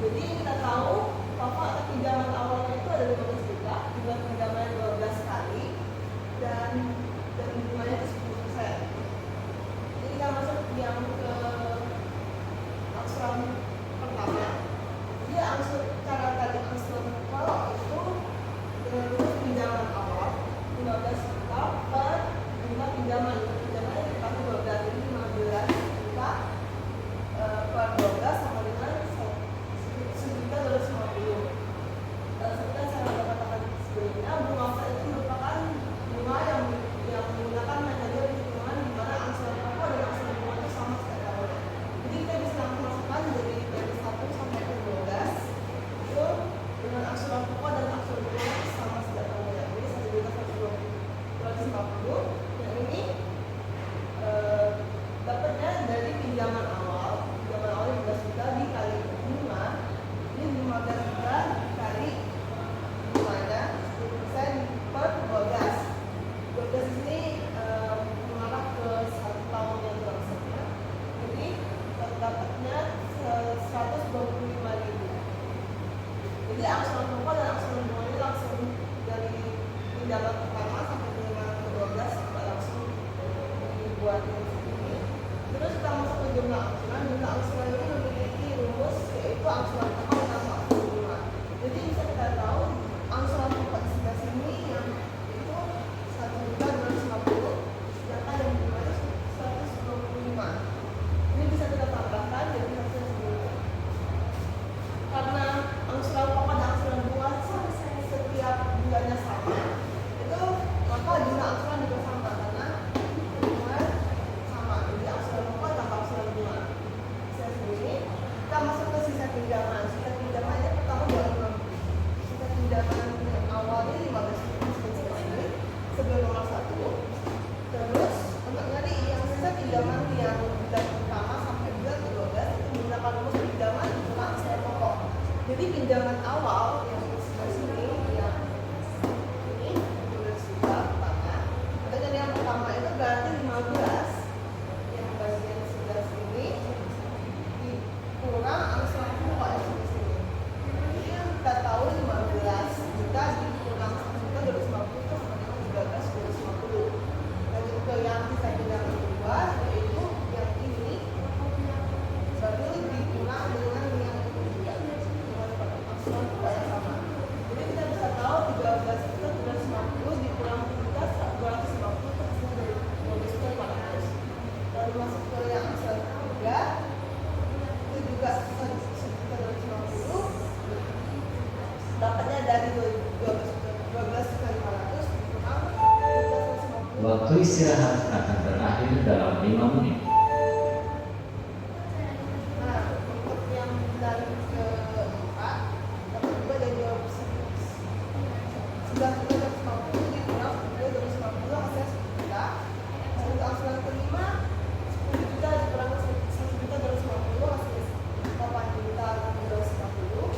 Jadi kita tahu bahwa pinjaman awalnya itu ada 15 juta, jumlah pinjamannya 12 kali, dan bunganya itu 10%. Jadi kita masuk yang ke angsuran pertama. Dia cara tadi angsuran pokok itu dengan pinjaman awal 15 juta per jumlah pinjaman. Pinjamannya dikasih 12, jadi 15 juta per 12 sama dengan 1.250.000. Seperti saya katakan sebelumnya, bunga offset itu merupakan bunga yang menggunakan metode perhitungan di mana angsuran pokok dan angsuran bunga itu sama setiap tahunnya. Jadi kita bisa langsung masukkan dari 1 sampai ke 12 itu dengan angsuran pokok dan angsuran bunga itu sama setiap tahunnya. Jadi 1.250. Yang ini dapatnya dari pinjaman awal 15 juta dikali bunga, ini 15 juta dikali bunganya 10% per 12. 12 ini mengarah ke 1 tahun yang berlangsungnya, jadi dapatnya 125.000. Jadi angsuran pokok dan angsuran bunga ini langsung dari pinjaman pertama sampai pinjaman ke-12 langsung dibuat ini. Terus kita masuk ke jumlah angsuran. Jumlah angsuran ini memiliki rumus, yaitu angsuran pokok dan angsuran bunga. Jadi bisa kita tahu angsuran pokok di sebelah sini yang itu 1.250, sedangkan yang bunga itu 125. Ini bisa kita tambahkan jadi hasil sebelumnya. Karena angsuran pokok dan angsuran bunga setiap bulannya sama, itu maka jumlah angsuran juga sama karena bunga sama. Jadi angsuran pokok tambah angsuran bunga. Bisa sendiri. Kita masuk ke sisa pinjaman. Sisa pinjamannya pertama 250. Sisa pinjaman yang awalnya 15 juta sebelum nomor 1. Terus untuk nyari yang sisa pinjaman yang bulan pertama sampai bulan ke-12 itu menggunakan rumus pinjaman kurang angsuran pokok. Jadi pinjaman awal yang sebelah sini yang ini 12 juta pertama. Dan yang pertama itu berarti 15 yang bagian sebelah sini dikurang angsuran pokok yang sebelah sini. Jadi yang kita tahu 15 juta dikurang 1.250 itu sama dengan 13.250. Lanjut ke yang sisa pinjaman kedua, yaitu yang ini baru dikurang dengan yang ketiga dengan angsuran pokok yang sama. Jadi kita bisa tahu 13 itu 250 dikurang 250 itu hasilnya dari 12.400. Lalu masuk ke yang angsuran ketiga, itu juga 1.250 dapatnya dari 12.500 dikurang 12.550. Waktu istirahat akan berakhir dalam 5 menit. Nah, untuk yang bulan keempat dapat juga dari 9.250 dikurang 12.550 hasilnya 10 juta. Untuk angsuran kelima 10 juta dikurang 1.250 hasilnya 8 juta 650.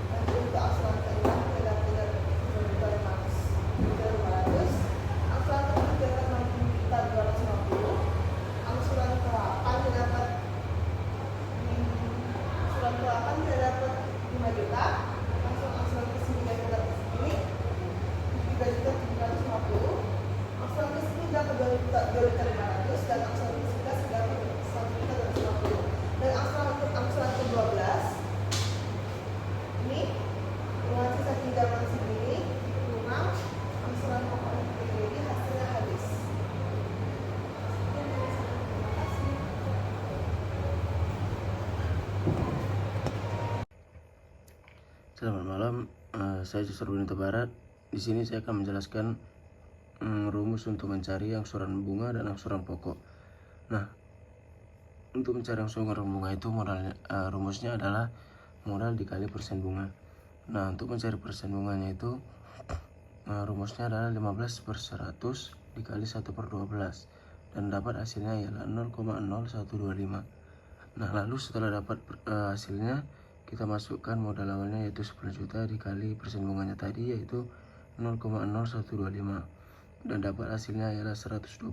Dan untuk angsuran keenam kita dapat 2.500. Angsuran ke-7 kita dapat 6.250. Angsuran ke-8 kita dapat 5 juta. Langsung angsuran ke-9 kita dapat segini 3.750. Angsuran ke-10 dapat 2.500 dan angsuran ke-11 dapat 1.250. Dan angsuran ke-12 ini dengan sisa pinjaman segini kurang angsuran pokok yang ini hasilnya habis. Terima kasih. Selamat malam, saya Justur Benito Barat. Di sini saya akan menjelaskan rumus untuk mencari angsuran bunga dan angsuran pokok. Nah, untuk mencari angsuran bunga itu rumusnya adalah modal dikali persen bunga. Nah, untuk mencari persen bunganya itu rumusnya adalah 15 per 100 dikali 1 per 12 dan dapat hasilnya ialah 0,0125. Nah, lalu setelah dapat hasilnya, kita masukkan modal awalnya yaitu 10 juta dikali persen bunganya tadi yaitu 0,0125 dan dapat hasilnya ialah 125.000.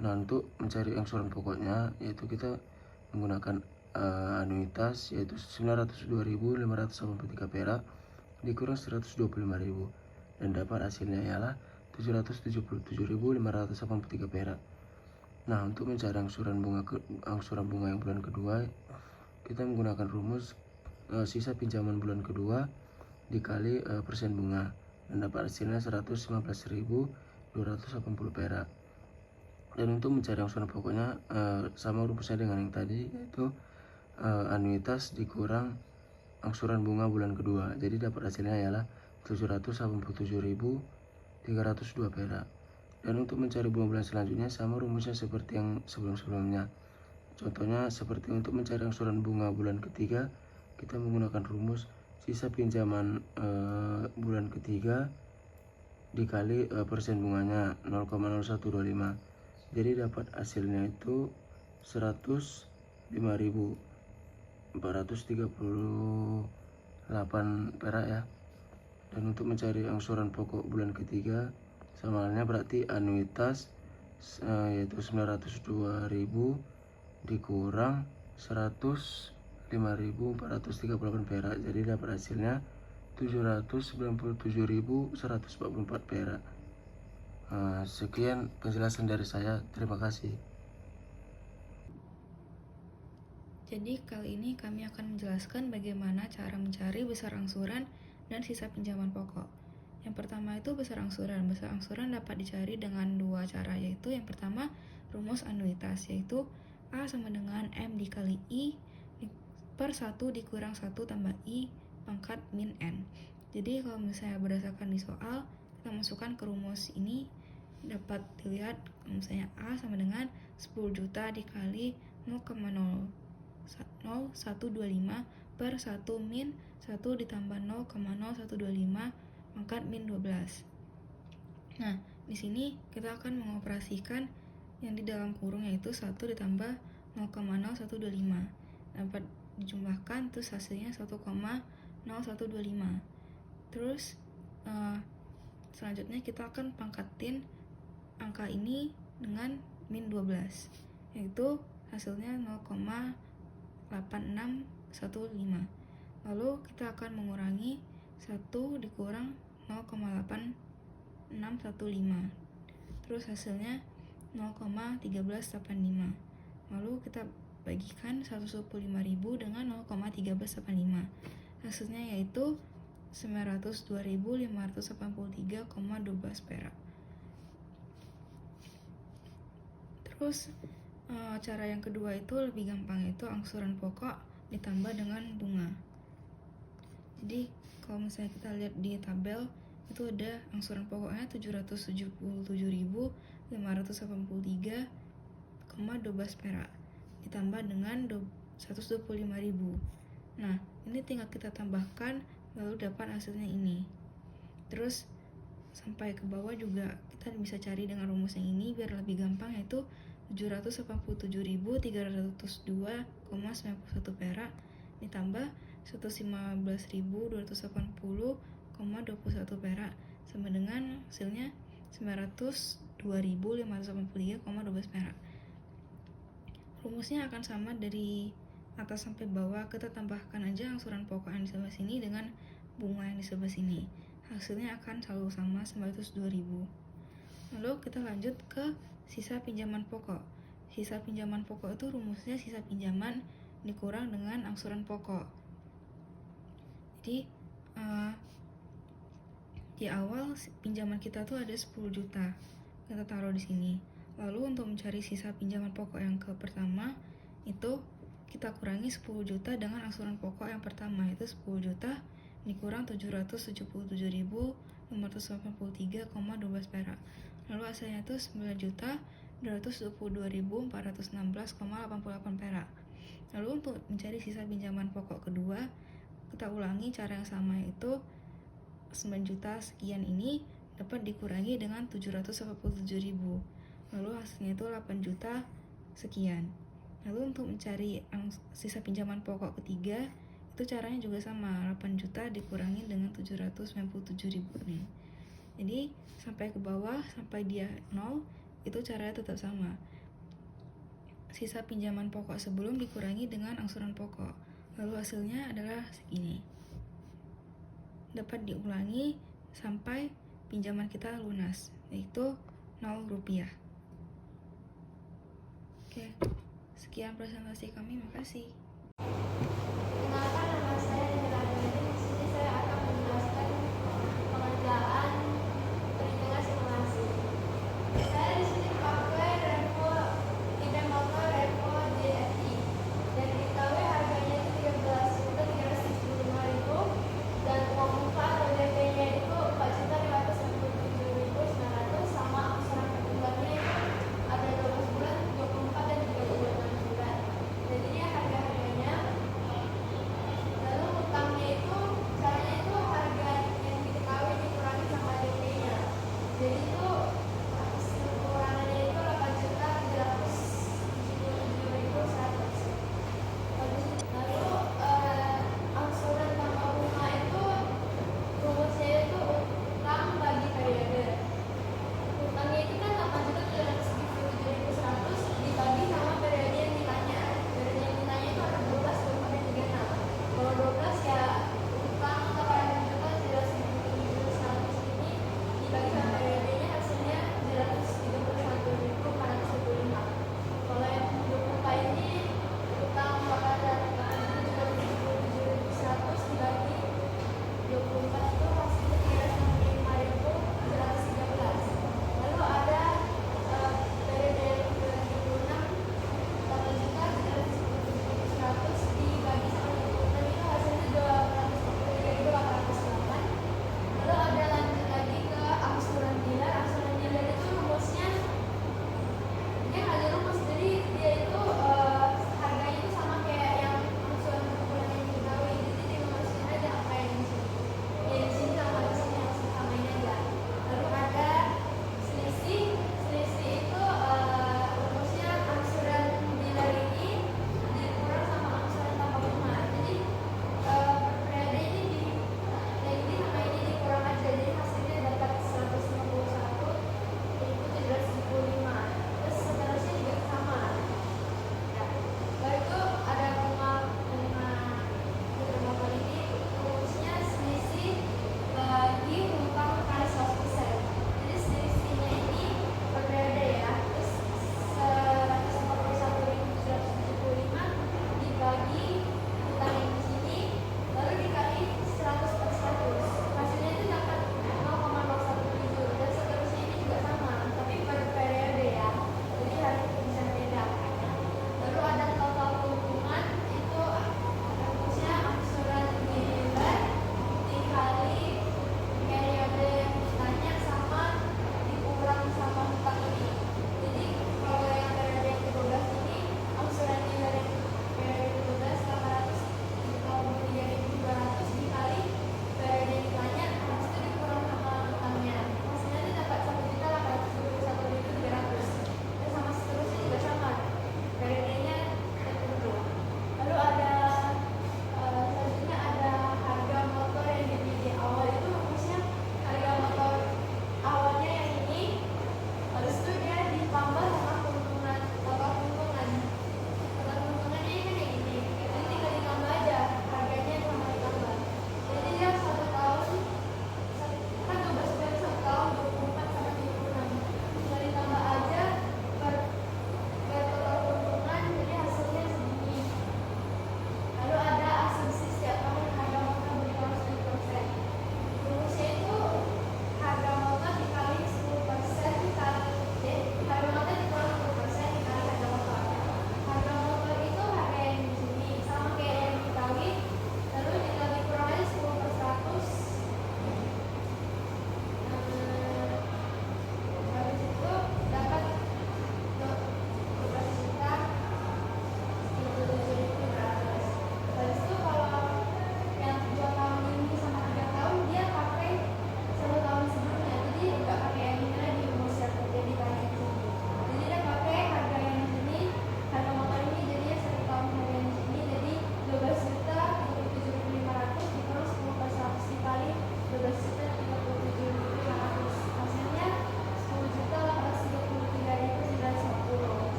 Nah, untuk mencari angsuran pokoknya yaitu kita menggunakan anuitas yaitu 902.583 perak dikurang 125.000 dan dapat hasilnya ialah 777.583 perak. Nah, untuk mencari angsuran bunga yang bulan kedua, kita menggunakan rumus sisa pinjaman bulan kedua dikali persen bunga dan dapat hasilnya 115.280 perak. Dan untuk mencari angsuran pokoknya sama rumusnya dengan yang tadi, yaitu anuitas dikurang angsuran bunga bulan kedua. Jadi dapat hasilnya ialah 787.302 perak. Dan untuk mencari bunga bulan selanjutnya sama rumusnya seperti yang sebelum-sebelumnya. Contohnya seperti untuk mencari angsuran bunga bulan ketiga, kita menggunakan rumus sisa pinjaman bulan ketiga dikali persen bunganya 0,0125. Jadi dapat hasilnya itu 105.438 perak ya. Dan untuk mencari angsuran pokok bulan ketiga, sama halnya berarti anuitas yaitu 902.000 dikurang 105.438 perak. Jadi dapat hasilnya 797.144 perak. Sekian penjelasan dari saya. Terima kasih. Jadi kali ini kami akan menjelaskan bagaimana cara mencari besar angsuran dan sisa pinjaman pokok. Yang pertama itu besar angsuran. Besar angsuran dapat dicari dengan dua cara, yaitu yang pertama rumus anuitas, yaitu A sama dengan M dikali I per 1 dikurang 1 tambah I pangkat min N. Jadi kalau misalnya berdasarkan di soal, kita masukkan ke rumus ini, dapat dilihat misalnya A sama dengan 10 juta dikali 0,0125 per 1 min 1 ditambah 0,0125 pangkat min 12. Nah, di sini kita akan mengoperasikan yang di dalam kurung, yaitu 1 ditambah 0,0125 dapat dijumlahkan, terus hasilnya 1,0125. Terus selanjutnya kita akan pangkatin angka ini dengan min 12, yaitu hasilnya 0,8615. Lalu kita akan mengurangi 1 dikurang 0,8615, terus hasilnya 0,1385. Lalu kita bagikan 125.000 dengan 0,1385. Hasilnya yaitu 902.583,12 perak. Terus cara yang kedua itu lebih gampang, yaitu angsuran pokok ditambah dengan bunga. Jadi kalau misalnya kita lihat di tabel, itu ada angsuran pokoknya 777.583,12 perak ditambah dengan 125.000. Nah, ini tinggal kita tambahkan lalu dapat hasilnya ini. Terus sampai ke bawah juga kita bisa cari dengan rumus yang ini biar lebih gampang, yaitu 787.302,91 perak ditambah 115.280,21 perak sama dengan hasilnya 902.583,12 perak. Rumusnya akan sama dari atas sampai bawah, kita tambahkan aja angsuran pokok yang di sebelah sini dengan bunga yang di sebelah sini. Hasilnya akan selalu sama 902.000. Lalu kita lanjut ke sisa pinjaman pokok. Sisa pinjaman pokok itu rumusnya sisa pinjaman dikurang dengan angsuran pokok. Jadi di awal pinjaman kita tuh ada 10 juta. Kita taruh di sini. Lalu untuk mencari sisa pinjaman pokok yang ke pertama itu kita kurangi 10 juta dengan angsuran pokok yang pertama, yaitu 10 juta dikurang 777.583,12 perak. Lalu hasilnya itu 9.222.416,88 perak. Lalu untuk mencari sisa pinjaman pokok kedua, kita ulangi cara yang sama, yaitu 9 juta sekian ini dapat dikurangi dengan 787.000. Lalu hasilnya itu 8 juta sekian. Lalu untuk mencari sisa pinjaman pokok ketiga, itu caranya juga sama, 8 juta dikurangi dengan 797.000 nih. Jadi sampai ke bawah, sampai dia 0, itu caranya tetap sama. sisa pinjaman pokok sebelum dikurangi dengan angsuran pokok. Lalu hasilnya adalah segini. Dapat diulangi sampai pinjaman kita lunas, yaitu 0 rupiah. Oke, sekian presentasi kami, makasih. Perkenalkan, nama saya Nila Deni. Di sini saya akan menjelaskan pengerjaan perhitungan simulasi. Saya di sini pakai Revo, tidak pakai Revo JFI. Dan diketahui harganya itu 13.375.000 dan uang muka atau DP-nya itu 4.557.900 sama angsuran perbulannya itu ada 12 bulan, 24 dan 36 bulan. Jadinya harga-harganya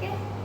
Oke.